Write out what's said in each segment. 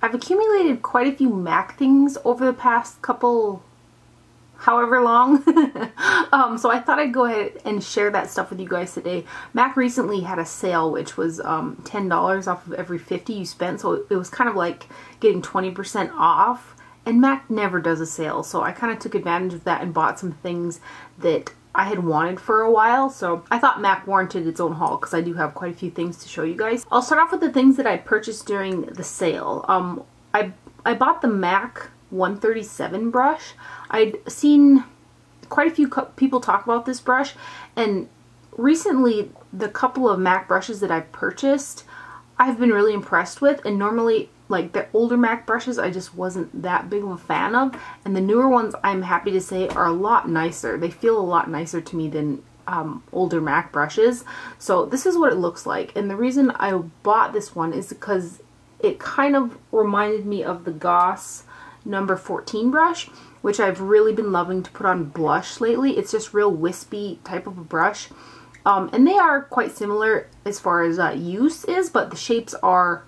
I've accumulated quite a few MAC things over the past couple, however long. So I thought I'd go ahead and share that stuff with you guys today. MAC recently had a sale, which was $10 off of every 50 you spent. So it was kind of like getting 20% off. And MAC never does a sale. So I kind of took advantage of that and bought some things that I had wanted for a while. So I thought MAC warranted its own haul because I do have quite a few things to show you guys. I'll start off with the things that I purchased during the sale. I bought the MAC 137 brush. I'd seen quite a few people talk about this brush, and recently the couple of MAC brushes that I've purchased I've been really impressed with, and normally like the older MAC brushes I just wasn't that big of a fan of, and the newer ones I'm happy to say are a lot nicer. They feel a lot nicer to me than older MAC brushes. So this is what it looks like, and the reason I bought this one is because it kind of reminded me of the Goss number 14 brush, which I've really been loving to put on blush lately. It's just real wispy type of a brush. And they are quite similar as far as use is, but the shapes are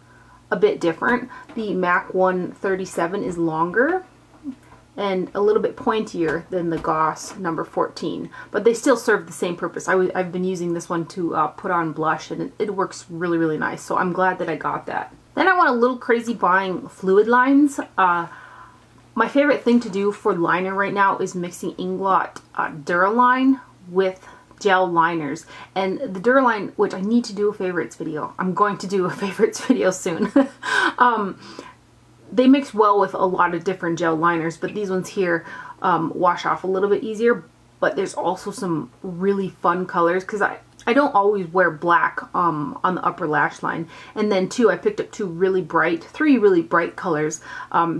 a bit different. The MAC 137 is longer and a little bit pointier than the Goss number 14, but they still serve the same purpose. I've been using this one to put on blush, and it works really, really nice, so I'm glad that I got that. Then I went a little crazy buying fluid lines. My favorite thing to do for liner right now is mixing Inglot Duraline with gel liners. And the Duraline, which I need to do a favorites video. I'm going to do a favorites video soon. They mix well with a lot of different gel liners, but these ones here wash off a little bit easier. But there's also some really fun colors, because I don't always wear black on the upper lash line. And then too, I picked up three really bright colors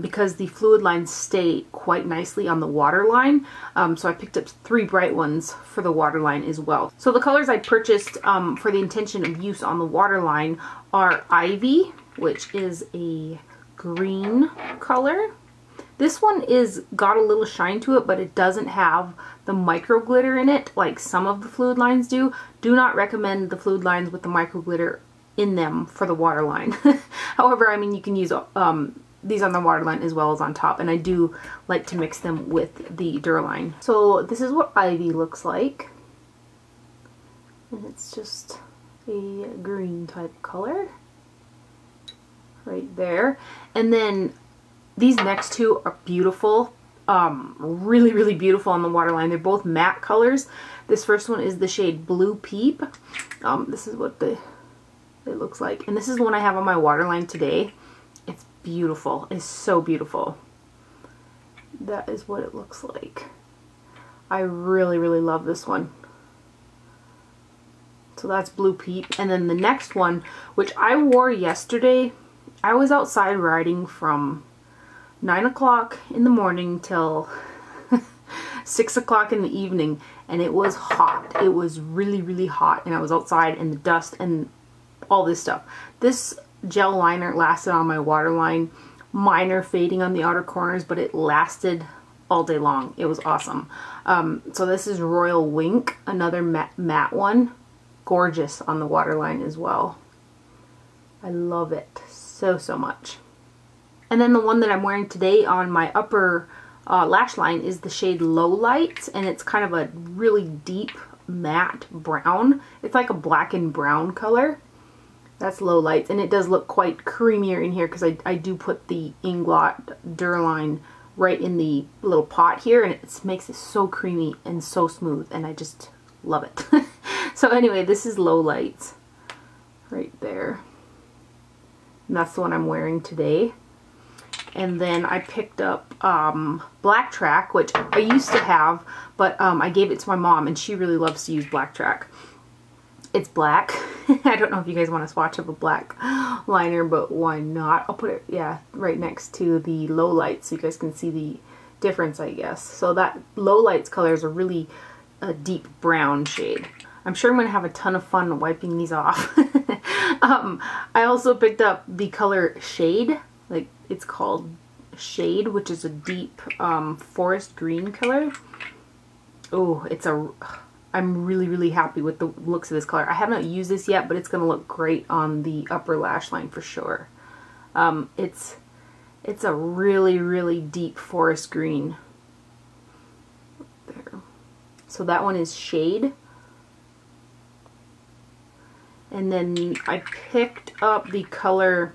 because the fluid lines stay quite nicely on the waterline. So I picked up 3 bright ones for the waterline as well. So the colors I purchased for the intention of use on the waterline are Ivy, which is a green color. This one got a little shine to it, but it doesn't have the micro glitter in it like some of the fluid lines do. Do not recommend the fluid lines with the micro glitter in them for the waterline. However, I mean, you can use these on the waterline as well as on top, and I do like to mix them with the Duraline. So this is what Ivy looks like, and it's just a green type color right there. And then these next two are beautiful, really, really beautiful on the waterline. They're both matte colors. This first one is the shade Blue Peep. This is what it looks like. And this is the one I have on my waterline today. It's beautiful. It's so beautiful. That is what it looks like. I really, really love this one. So that's Blue Peep. And then the next one, which I wore yesterday, I was outside riding from 9 o'clock in the morning till 6 o'clock in the evening, and it was hot. It was really, really hot, and I was outside in the dust and all this stuff. This gel liner lasted on my waterline, minor fading on the outer corners, but it lasted all day long. It was awesome. So this is Royal Wink, another matte one. Gorgeous on the waterline as well. I love it so, so much. And then the one that I'm wearing today on my upper lash line is the shade Low Lights, and it's kind of a really deep matte brown. It's like a black and brown color. That's Low Lights, and it does look quite creamier in here because I do put the Inglot Duraline right in the little pot here, and it makes it so creamy and so smooth, and I just love it. So anyway, this is Low Lights right there. And that's the one I'm wearing today. And then I picked up Black Track, which I used to have, but I gave it to my mom, and she really loves to use Black Track. It's black. I don't know if you guys want a swatch of a black liner, but why not? I'll put it, yeah, right next to the Low Lights so you guys can see the difference, I guess. So that Low Lights color is a really deep brown shade. I'm sure I'm going to have a ton of fun wiping these off. I also picked up the color Shade. Like, it's called Shade, which is a deep forest green color. Oh, I'm really, really happy with the looks of this color. I haven't used this yet, but it's going to look great on the upper lash line for sure. It's It's a really, really deep forest green. There. So that one is Shade. And then I picked up the color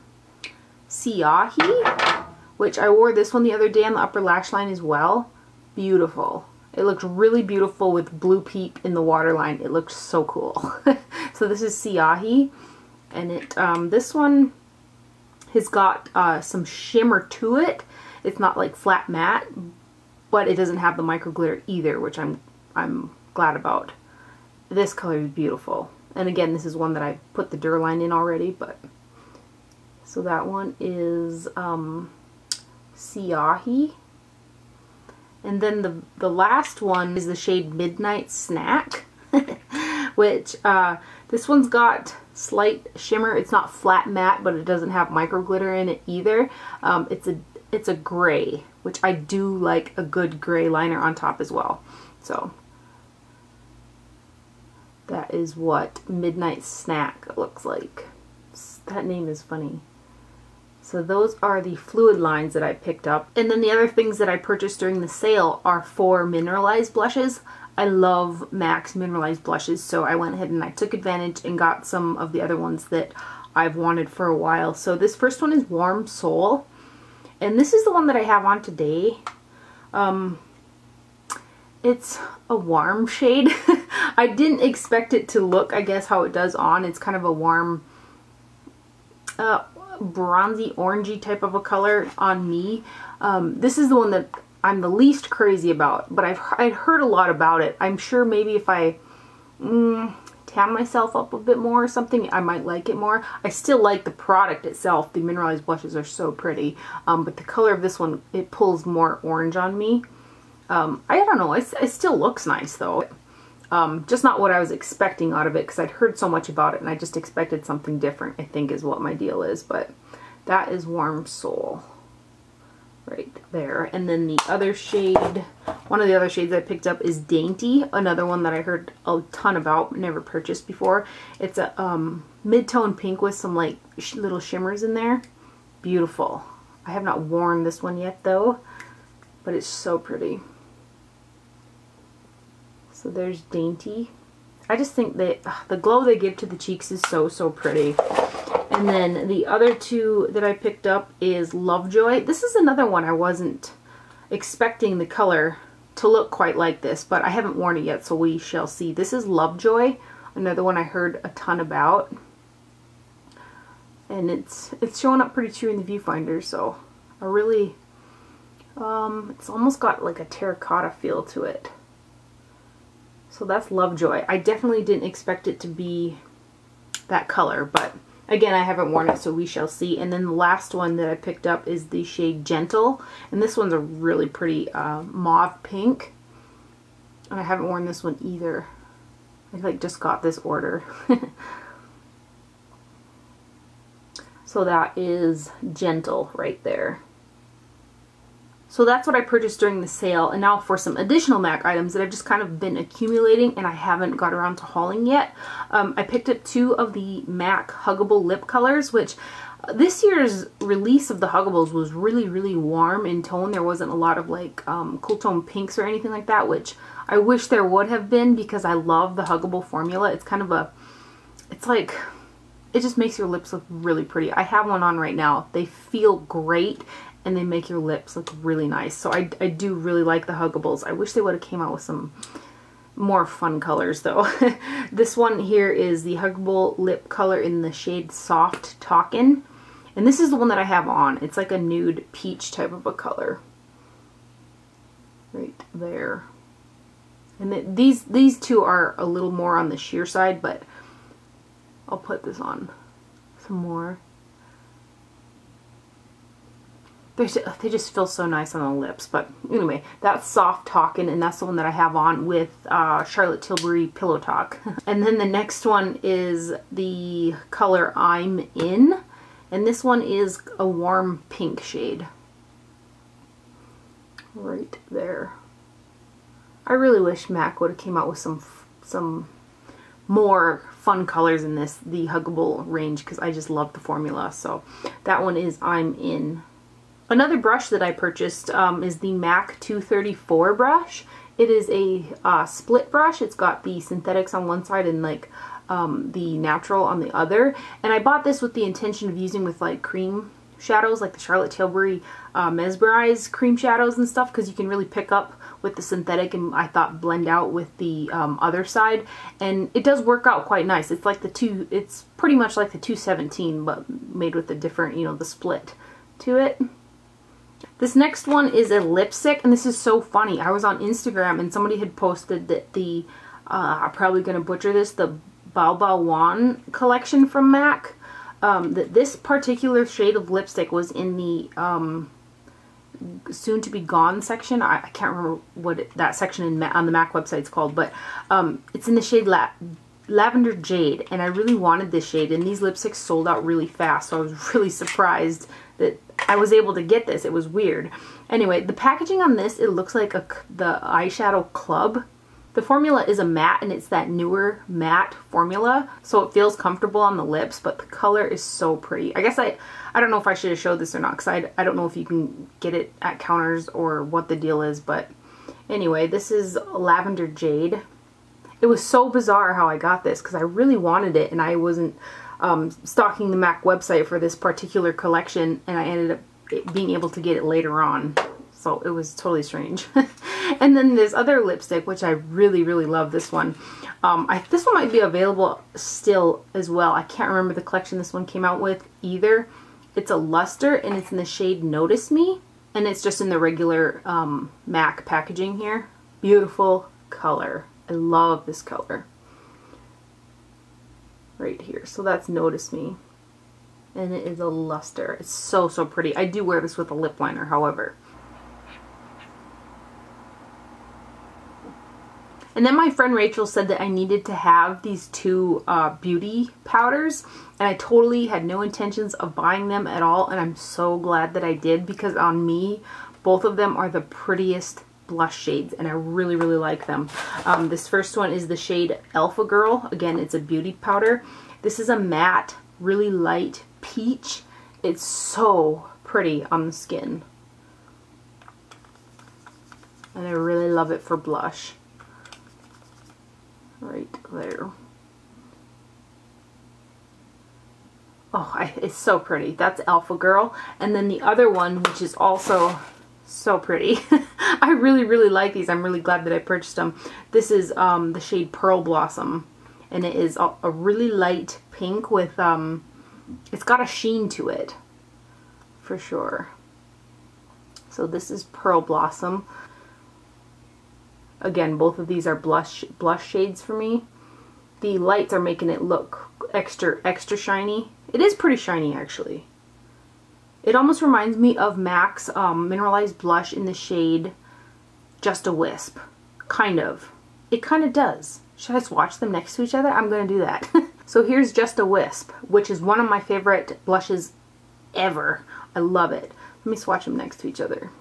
Siahi, which I wore this one the other day on the upper lash line as well. Beautiful. It looked really beautiful with blue peep in the waterline. It looked so cool. So this is Siahi, and it this one has got some shimmer to it. It's not like flat matte, but it doesn't have the micro glitter either, which I'm glad about. This color is beautiful. And again, this is one that I put the Duraline in already, but so that one is Siahi. And then the last one is the shade Midnight Snack, which this one's got slight shimmer. It's not flat matte, but it doesn't have micro glitter in it either. It's a gray, which I do like a good gray liner on top as well. So that is what Midnight Snack looks like. That name is funny. So those are the fluid lines that I picked up. And then the other things that I purchased during the sale are 4 mineralized blushes. I love MAC's mineralized blushes, so I went ahead and I took advantage and got some of the other ones that I've wanted for a while. So this first one is Warm Soul. And this is the one that I have on today. It's a warm shade. I didn't expect it to look, I guess, how it does on. It's kind of a warm, bronzy, orangey type of a color on me. This is the one that I'm the least crazy about, but I'd heard a lot about it. I'm sure maybe if I tan myself up a bit more or something, I might like it more. I still like the product itself. The mineralized blushes are so pretty, but the color of this one, it pulls more orange on me. I don't know, it still looks nice though. Just not what I was expecting out of it, because I'd heard so much about it and I just expected something different, I think is what my deal is. But that is Warm Soul right there. And then the other shade, one of the other shades I picked up is Dainty, another one that I heard a ton about, never purchased before. It's a mid-tone pink with some like little shimmers in there. Beautiful. I have not worn this one yet though, but it's so pretty. So there's Dainty. I just think that the glow they give to the cheeks is so, so pretty. And then the other two that I picked up is Lovejoy. This is another one I wasn't expecting the color to look quite like this, but I haven't worn it yet, so we shall see. This is Lovejoy, another one I heard a ton about. And it's showing up pretty true in the viewfinder, so I really, it's almost got like a terracotta feel to it. So that's Lovejoy. I definitely didn't expect it to be that color, but again, I haven't worn it, so we shall see. And then the last one that I picked up is the shade Gentle, and this one's a really pretty mauve pink. And I haven't worn this one either. I like just got this order. So that is Gentle right there. So that's what I purchased during the sale, and now for some additional MAC items that I've just kind of been accumulating and I haven't got around to hauling yet. I picked up 2 of the MAC Huggable lip colors, which this year's release of the Huggables was really, really warm in tone. There wasn't a lot of like cool tone pinks or anything like that, which I wish there would have been, because I love the Huggable formula. It's kind of a, it's like, it just makes your lips look really pretty. I have one on right now. They feel great, and they make your lips look really nice. So I do really like the Huggables. I wish they would have came out with some more fun colors though. This one here is the Huggable lip color in the shade Soft Talkin'. And this is the one that I have on. It's like a nude peach type of a color. Right there. And these two are a little more on the sheer side, but I'll put this on some more. They just feel so nice on the lips. But anyway, that's Soft Talkin', and that's the one that I have on with Charlotte Tilbury Pillow Talk. And then the next one is the color I'm In, and this one is a warm pink shade. Right there. I really wish MAC would have came out with some more fun colors in the Huggable range, because I just love the formula. So that one is I'm In. Another brush that I purchased is the MAC 234 brush. It is a split brush. It's got the synthetics on one side and like the natural on the other. And I bought this with the intention of using with like cream shadows, like the Charlotte Tilbury Mesmerize cream shadows and stuff, because you can really pick up with the synthetic and I thought blend out with the other side, and it does work out quite nice. It's like it's pretty much like the 217 but made with the different, you know, the split to it. This next one is a lipstick, and this is so funny. I was on Instagram and somebody had posted that the I'm probably gonna butcher this, the Bao Bao Wan collection from MAC, that this particular shade of lipstick was in the soon to be gone section. I can't remember what that section on the MAC website is called, but it's in the shade Lavender Jade, and I really wanted this shade, and these lipsticks sold out really fast, so I was really surprised that I was able to get this. It was weird. Anyway, the packaging on this, it looks like the eyeshadow club. The formula is a matte, and it's that newer matte formula, so it feels comfortable on the lips, but the color is so pretty. I guess I don't know if I should have showed this or not, because I don't know if you can get it at counters or what the deal is, but anyway, this is Lavender Jade. It was so bizarre how I got this, because I really wanted it, and I wasn't stalking the MAC website for this particular collection, and I ended up being able to get it later on. So it was totally strange. And then this other lipstick, which I really, really love this one. This one might be available still as well. I can't remember the collection this one came out with either. It's a luster, and it's in the shade Notice Me. And it's just in the regular MAC packaging here. Beautiful color. I love this color. Right here. So that's Notice Me. And it is a luster. It's so, so pretty. I do wear this with a lip liner, however. And then my friend Rachel said that I needed to have these two beauty powders, and I totally had no intentions of buying them at all, and I'm so glad that I did, because on me, both of them are the prettiest blush shades, and I really, really like them. This first one is the shade Alpha Girl. Again, it's a beauty powder. This is a matte, really light peach. It's so pretty on the skin, and I really love it for blush. Right there. Oh, it's so pretty. That's Alpha Girl. And then the other one, which is also so pretty. I really, really like these. I'm really glad that I purchased them. This is the shade Pearl Blossom. And it is a really light pink with, it's got a sheen to it. For sure. So this is Pearl Blossom. Again, both of these are blush shades for me. The lights are making it look extra shiny. It is pretty shiny, actually. It almost reminds me of MAC's mineralized blush in the shade Just a Wisp. Kind of. It kind of does. Should I swatch them next to each other? I'm going to do that. So here's Just a Wisp, which is one of my favorite blushes ever. I love it. Let me swatch them next to each other.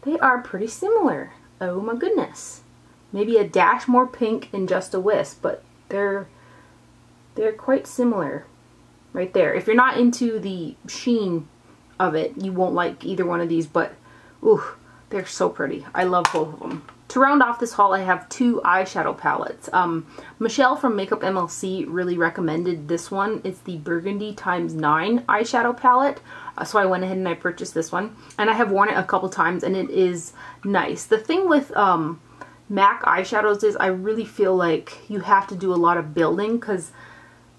They are pretty similar. Oh my goodness. Maybe a dash more pink in Just a Wisp, but they're quite similar right there. If you're not into the sheen of it, you won't like either one of these, but ooh, they're so pretty. I love both of them. To round off this haul, I have two eyeshadow palettes. Michelle from Makeup MLC really recommended this one. It's the Burgundy x9 eyeshadow palette. So I went ahead and I purchased this one. And I have worn it a couple times, and it is nice. The thing with MAC eyeshadows is I really feel like you have to do a lot of building, because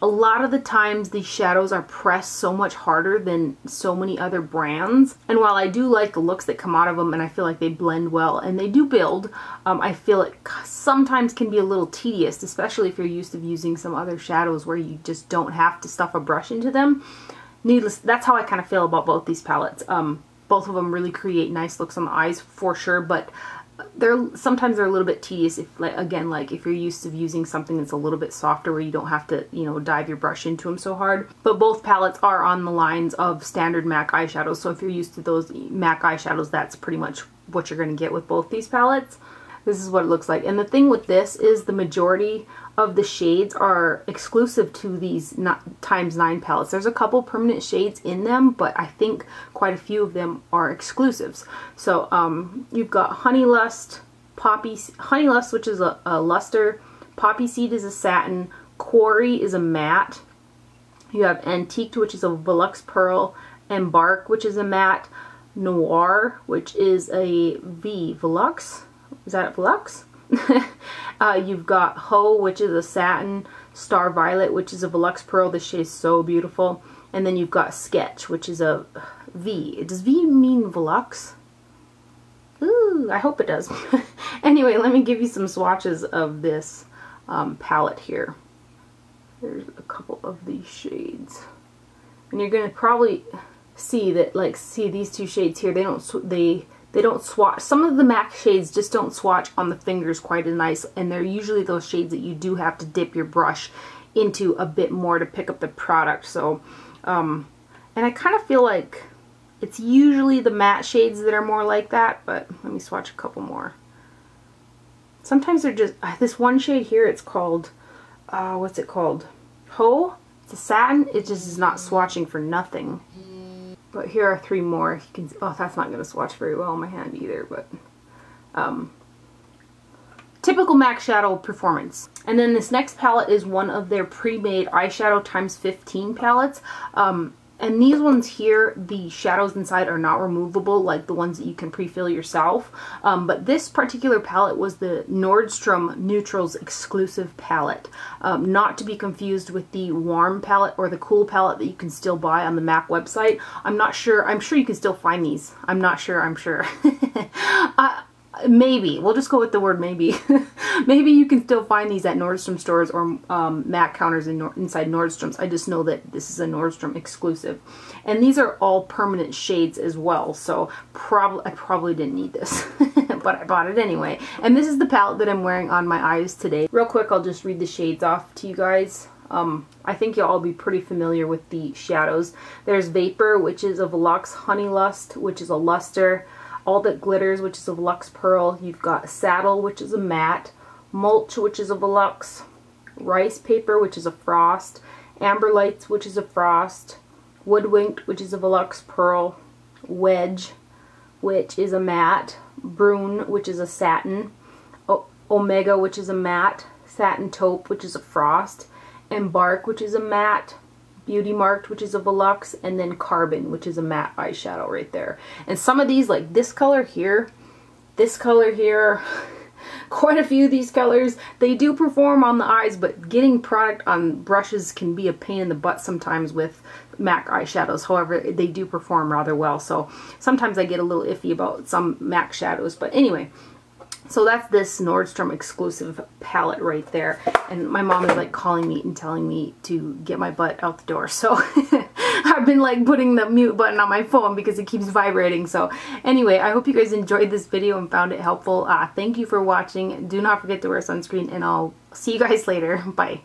a lot of the times these shadows are pressed so much harder than so many other brands. And while I do like the looks that come out of them, and I feel like they blend well and they do build, I feel it sometimes can be a little tedious, especially if you're used to using some other shadows where you just don't have to stuff a brush into them. That's how I kind of feel about both these palettes. Both of them really create nice looks on the eyes for sure, but sometimes they're a little bit tedious if, again, like if you're used to using something that's a little bit softer where you don't have to, you know, dive your brush into them so hard. But both palettes are on the lines of standard MAC eyeshadows, so if you're used to those MAC eyeshadows, that's pretty much what you're going to get with both these palettes. This is what it looks like. And the thing with this is the majority of the shades are exclusive to these ×9 palettes. There's a couple permanent shades in them, but I think quite a few of them are exclusives. So you've got Honey Lust, Honey Lust, which is a luster, Poppy Seed is a satin, Quarry is a matte, you have Antiqued, which is a Volux Pearl, Embark, which is a matte, Noir, which is a Volux. Is that a Volux? You've got Ho, which is a satin, Star Violet, which is a Volux Pearl. This shade is so beautiful. And then you've got Sketch, which is a V. Does V mean Volux? Ooh, I hope it does. Anyway, let me give you some swatches of this palette here. There's a couple of these shades. And you're going to probably see that, like, see these two shades here, they don't swatch. Some of the MAC shades just don't swatch on the fingers quite as nice, and they're usually those shades that you do have to dip your brush into a bit more to pick up the product. So, and I kind of feel like it's usually the matte shades that are more like that, but let me swatch a couple more. Sometimes they're just, this one shade here, it's called, what's it called? Ho? It's a satin. It just is not swatching for nothing. But here are 3 more. You can, oh, that's not going to swatch very well in my hand either, but typical MAC shadow performance. And then this next palette is one of their pre-made eyeshadow ×15 palettes. And these ones here, the shadows inside are not removable like the ones that you can pre-fill yourself. But this particular palette was the Nordstrom Neutrals exclusive palette. Not to be confused with the warm palette or the cool palette that you can still buy on the MAC website. I'm not sure. I'm sure you can still find these. I'm not sure. I'm sure. Maybe. We'll just go with the word maybe. Maybe you can still find these at Nordstrom stores or MAC counters inside Nordstrom's. I just know that this is a Nordstrom exclusive. And these are all permanent shades as well, so I probably didn't need this. But I bought it anyway. And this is the palette that I'm wearing on my eyes today. Real quick, I'll just read the shades off to you guys. I think you'll all be pretty familiar with the shadows. There's Vapor, which is a Volux, Honey Lust, which is a luster, All That Glitters, which is a Volux Pearl. You've got Saddle, which is a matte, Mulch, which is a Volux, Rice Paper, which is a Frost, Amber Lights, which is a Frost, Woodwinked, which is a Volux Pearl, Wedge, which is a matte, Brune, which is a satin, Omega, which is a matte, Satin Taupe, which is a Frost, Embark, which is a matte, Beauty Marked, which is a Volux, and then Carbon, which is a matte eyeshadow right there. And some of these, like this color here, quite a few of these colors, they do perform on the eyes, but getting product on brushes can be a pain in the butt sometimes with MAC eyeshadows. However, they do perform rather well, so sometimes I get a little iffy about some MAC shadows. But anyway, so that's this Nordstrom exclusive palette right there. And my mom is like calling me and telling me to get my butt out the door. So I've been like putting the mute button on my phone because it keeps vibrating. So anyway, I hope you guys enjoyed this video and found it helpful. Thank you for watching. Do not forget to wear sunscreen, and I'll see you guys later. Bye.